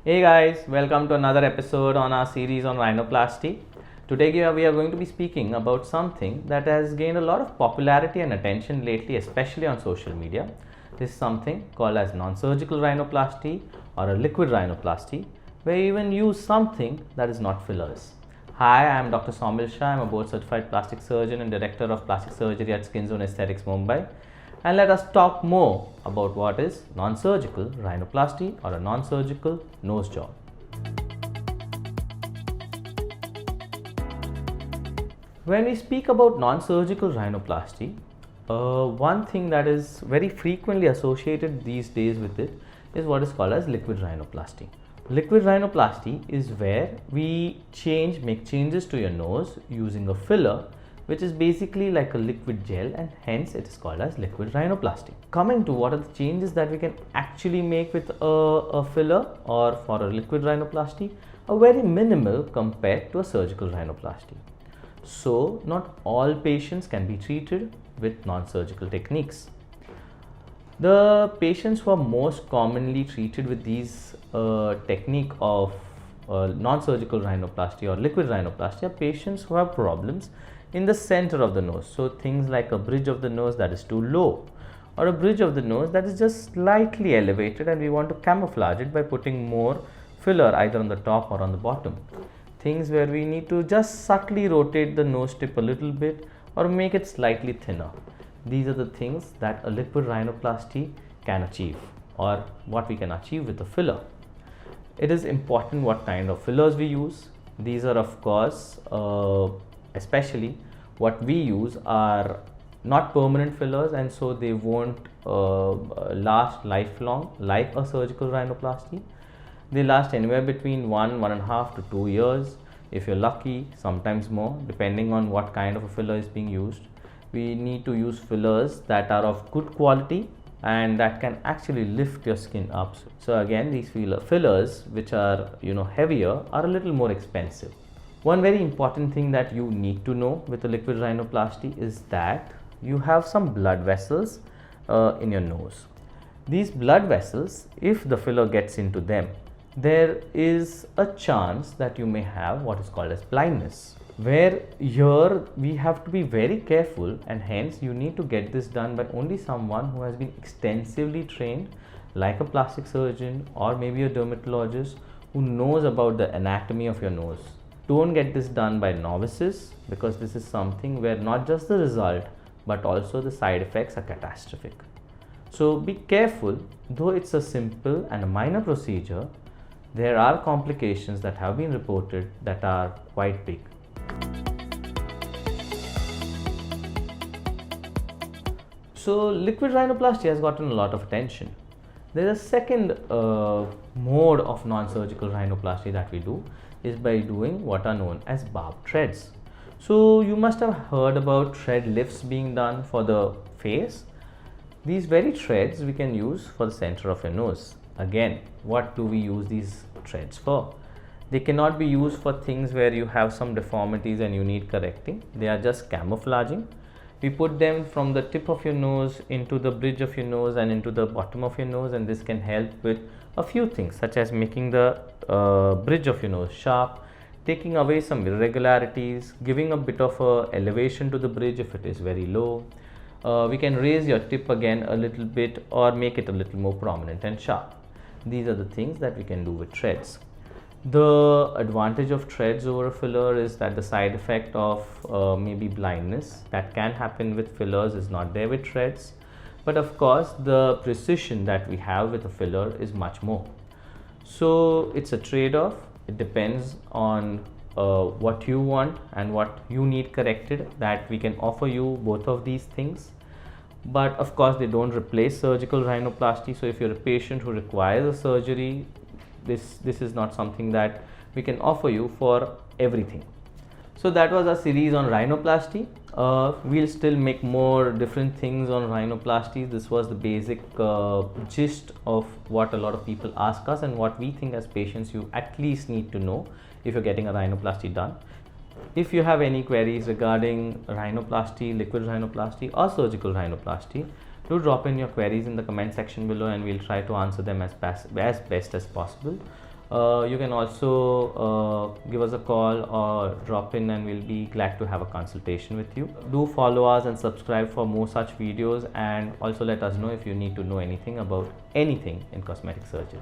Hey guys, welcome to another episode on our series on rhinoplasty. Today we are going to be speaking about something that has gained a lot of popularity and attention lately, especially on social media. This is something called as non-surgical rhinoplasty or a liquid rhinoplasty, where you even use something that is not fillers. Hi, I am Dr. Saumil Shah. I am a board certified plastic surgeon and director of plastic surgery at Skin Zone Aesthetics, Mumbai. And let us talk more about what is non-surgical rhinoplasty or a non-surgical nose job. When we speak about non-surgical rhinoplasty, one thing that is very frequently associated these days with it is what is called as liquid rhinoplasty. Liquid rhinoplasty is where we make changes to your nose using a filler, which is basically like a liquid gel, and hence it is called as liquid rhinoplasty. Coming to what are the changes that we can actually make with a filler or for a liquid rhinoplasty, are very minimal compared to a surgical rhinoplasty. So not all patients can be treated with non-surgical techniques. The patients who are most commonly treated with these technique of non-surgical rhinoplasty or liquid rhinoplasty are patients who have problems in the center of the nose. So things like a bridge of the nose that is too low, or a bridge of the nose that is just slightly elevated, and we want to camouflage it by putting more filler either on the top or on the bottom. Things where we need to just subtly rotate the nose tip a little bit or make it slightly thinner. These are the things that a liquid rhinoplasty can achieve, or what we can achieve with a filler. It is important what kind of fillers we use. These are of course especially what we use are not permanent fillers, and so they won't last lifelong like a surgical rhinoplasty. They last anywhere between 1.5 to 2 years, if you're lucky, sometimes more, depending on what kind of a filler is being used. We need to use fillers that are of good quality and that can actually lift your skin up. So again, these fillers which are heavier are a little more expensive. One very important thing that you need to know with a liquid rhinoplasty is that you have some blood vessels in your nose. These blood vessels, if the filler gets into them, there is a chance that you may have what is called as blindness, where here we have to be very careful, and hence you need to get this done by only someone who has been extensively trained, like a plastic surgeon or maybe a dermatologist who knows about the anatomy of your nose. Don't get this done by novices, because this is something where not just the result but also the side effects are catastrophic. So be careful. Though it's a simple and a minor procedure, there are complications that have been reported that are quite big. So liquid rhinoplasty has gotten a lot of attention. There is a second mode of non-surgical rhinoplasty that we do is by doing what are known as barbed threads. So you must have heard about thread lifts being done for the face. These very threads we can use for the center of your nose. Again, what do we use these threads for? They cannot be used for things where you have some deformities and you need correcting. They are just camouflaging. We put them from the tip of your nose into the bridge of your nose and into the bottom of your nose, and this can help with a few things such as making the bridge of your nose sharp, taking away some irregularities, giving a bit of a elevation to the bridge if it is very low. We can raise your tip again a little bit or make it a little more prominent and sharp. These are the things that we can do with threads. The advantage of threads over a filler is that the side effect of maybe blindness that can happen with fillers is not there with threads. But of course, the precision that we have with a filler is much more. So it's a trade-off. It depends on what you want and what you need corrected, that we can offer you both of these things. But of course, they don't replace surgical rhinoplasty. So if you're a patient who requires a surgery, this is not something that we can offer you for everything. So that was our series on rhinoplasty. We'll still make more different things on rhinoplasty. This was the basic gist of what a lot of people ask us and what we think as patients you at least need to know if you're getting a rhinoplasty done. If you have any queries regarding rhinoplasty, liquid rhinoplasty or surgical rhinoplasty, do drop in your queries in the comment section below and we'll try to answer them as best as possible. You can also give us a call or drop in, and we'll be glad to have a consultation with you. Do follow us and subscribe for more such videos, and also let us know if you need to know anything about anything in cosmetic surgery.